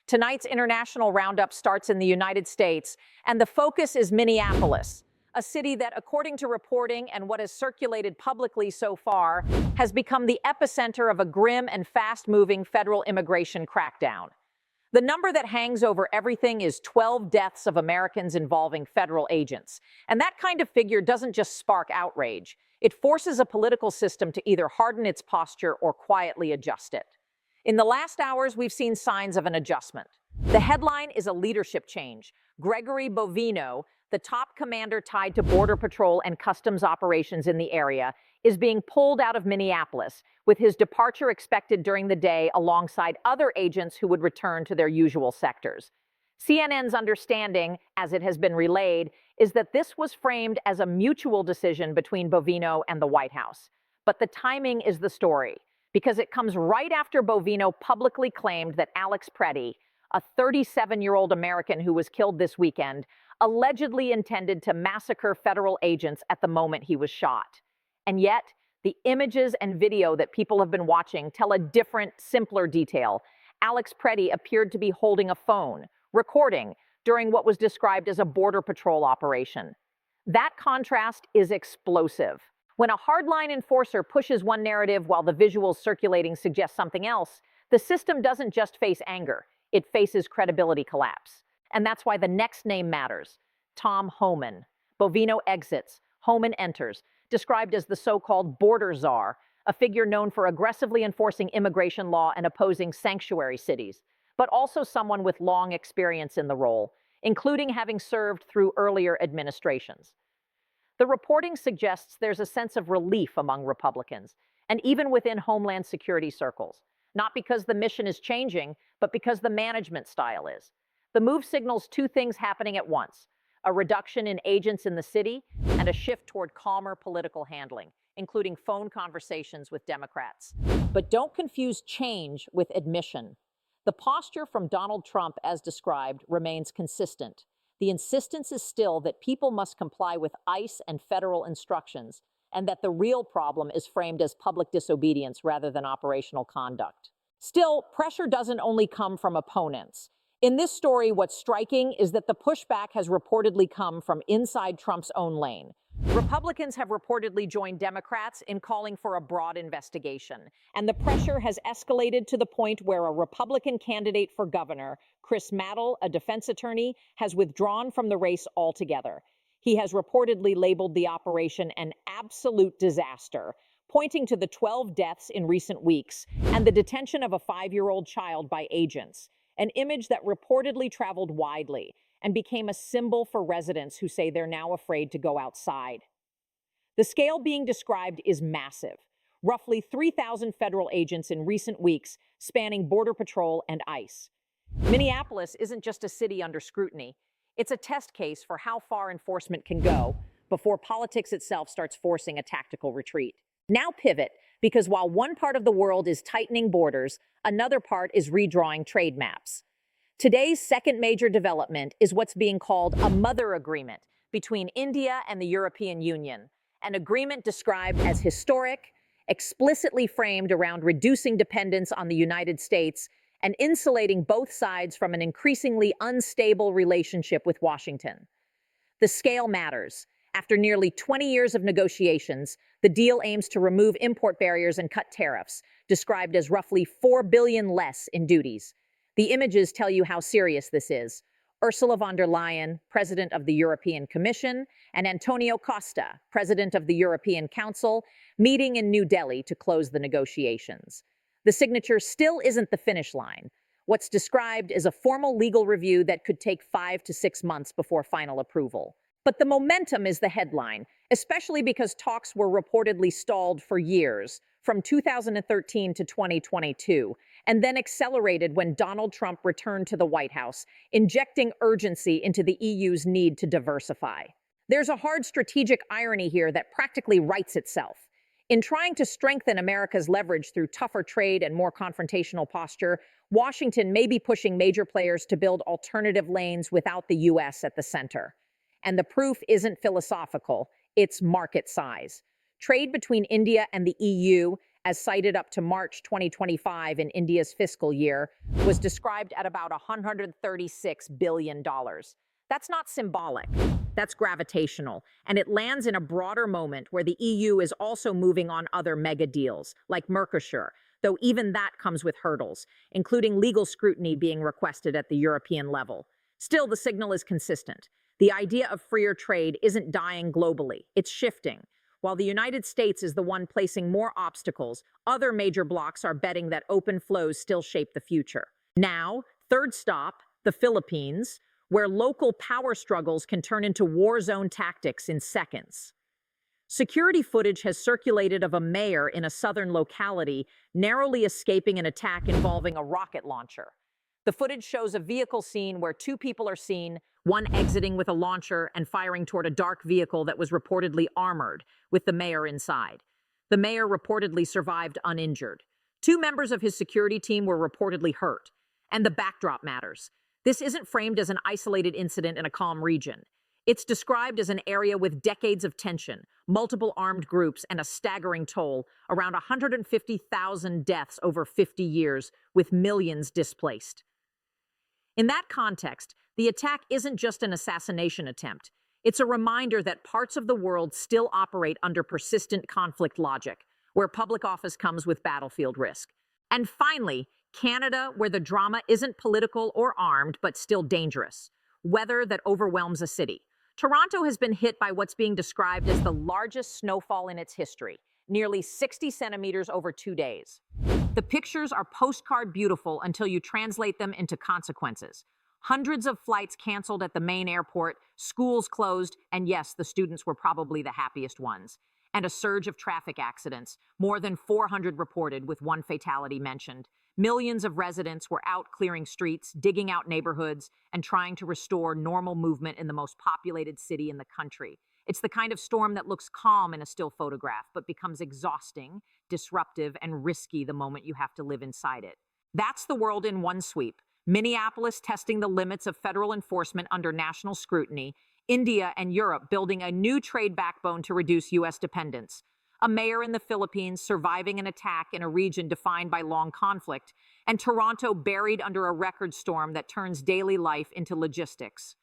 Tonight's international roundup starts in the United States, and the focus is Minneapolis, a city that, according to reporting and what has circulated publicly so far, has become the epicenter of a grim and fast-moving federal immigration crackdown. The number that hangs over everything is 12 deaths of Americans involving federal agents. And that kind of figure doesn't just spark outrage. It forces a political system to either harden its posture or quietly adjust it. In the last hours, we've seen signs of an adjustment. The headline is a leadership change. Gregory Bovino, the top commander tied to Border Patrol and customs operations in the area, is being pulled out of Minneapolis, with his departure expected during the day alongside other agents who would return to their usual sectors. CNN's understanding, as it has been relayed, is that this was framed as a mutual decision between Bovino and the White House. But the timing is the story, because it comes right after Bovino publicly claimed that Alex Preti, a 37-year-old American who was killed this weekend, allegedly intended to massacre federal agents at the moment he was shot. And yet, the images and video that people have been watching tell a different, simpler detail. Alex Preti appeared to be holding a phone, recording, during what was described as a Border Patrol operation. That contrast is explosive. When a hardline enforcer pushes one narrative while the visuals circulating suggest something else, the system doesn't just face anger, it faces credibility collapse. And that's why the next name matters. Tom Homan. Bovino exits, Homan enters, described as the so-called border czar, a figure known for aggressively enforcing immigration law and opposing sanctuary cities, but also someone with long experience in the role, including having served through earlier administrations. The reporting suggests there's a sense of relief among Republicans, and even within Homeland Security circles, not because the mission is changing, but because the management style is. The move signals two things happening at once: a reduction in agents in the city and a shift toward calmer political handling, including phone conversations with Democrats. But don't confuse change with admission. The posture from Donald Trump, as described, remains consistent. The insistence is still that people must comply with ICE and federal instructions, and that the real problem is framed as public disobedience rather than operational conduct. Still, pressure doesn't only come from opponents. In this story, what's striking is that the pushback has reportedly come from inside Trump's own lane. Republicans have reportedly joined Democrats in calling for a broad investigation, and the pressure has escalated to the point where a Republican candidate for governor, Chris Mattel, a defense attorney, has withdrawn from the race altogether. He has reportedly labeled the operation an absolute disaster, pointing to the 12 deaths in recent weeks and the detention of a 5-year-old child by agents, an image that reportedly traveled widely and became a symbol for residents who say they're now afraid to go outside. The scale being described is massive. Roughly 3,000 federal agents in recent weeks, spanning Border Patrol and ICE. Minneapolis isn't just a city under scrutiny. It's a test case for how far enforcement can go before politics itself starts forcing a tactical retreat. Now pivot, because while one part of the world is tightening borders, another part is redrawing trade maps. Today's second major development is what's being called a mother agreement between India and the European Union, an agreement described as historic, explicitly framed around reducing dependence on the United States and insulating both sides from an increasingly unstable relationship with Washington. The scale matters. After nearly 20 years of negotiations, the deal aims to remove import barriers and cut tariffs, described as roughly $4 billion less in duties. The images tell you how serious this is. Ursula von der Leyen, President of the European Commission, and Antonio Costa, President of the European Council, meeting in New Delhi to close the negotiations. The signature still isn't the finish line. What's described is a formal legal review that could take 5 to 6 months before final approval. But the momentum is the headline, especially because talks were reportedly stalled for years, from 2013 to 2022, and then accelerated when Donald Trump returned to the White House, injecting urgency into the EU's need to diversify. There's a hard strategic irony here that practically writes itself. In trying to strengthen America's leverage through tougher trade and more confrontational posture, Washington may be pushing major players to build alternative lanes without the U.S. at the center. And the proof isn't philosophical, it's market size. Trade between India and the EU, as cited up to March 2025 in India's fiscal year, was described at about $136 billion. That's not symbolic, that's gravitational, and it lands in a broader moment where the EU is also moving on other mega deals, like Mercosur, though even that comes with hurdles, including legal scrutiny being requested at the European level. Still, the signal is consistent. The idea of freer trade isn't dying globally, it's shifting. While the United States is the one placing more obstacles, other major blocs are betting that open flows still shape the future. Now, third stop, the Philippines, where local power struggles can turn into war zone tactics in seconds. Security footage has circulated of a mayor in a southern locality narrowly escaping an attack involving a rocket launcher. The footage shows a vehicle scene where two people are seen, one exiting with a launcher and firing toward a dark vehicle that was reportedly armored, with the mayor inside. The mayor reportedly survived uninjured. Two members of his security team were reportedly hurt. And the backdrop matters. This isn't framed as an isolated incident in a calm region. It's described as an area with decades of tension, multiple armed groups, and a staggering toll, around 150,000 deaths over 50 years, with millions displaced. In that context, the attack isn't just an assassination attempt. It's a reminder that parts of the world still operate under persistent conflict logic, where public office comes with battlefield risk. And finally, Canada, where the drama isn't political or armed, but still dangerous. Weather that overwhelms a city. Toronto has been hit by what's being described as the largest snowfall in its history, nearly 60 centimeters over 2 days. The pictures are postcard beautiful until you translate them into consequences. Hundreds of flights canceled at the main airport, schools closed, and yes, the students were probably the happiest ones. And a surge of traffic accidents, more than 400 reported, with one fatality mentioned. Millions of residents were out clearing streets, digging out neighborhoods, and trying to restore normal movement in the most populated city in the country. It's the kind of storm that looks calm in a still photograph, but becomes exhausting, disruptive, and risky the moment you have to live inside it. That's the world in one sweep. Minneapolis testing the limits of federal enforcement under national scrutiny, India and Europe building a new trade backbone to reduce U.S. dependence, a mayor in the Philippines surviving an attack in a region defined by long conflict, and Toronto buried under a record storm that turns daily life into logistics.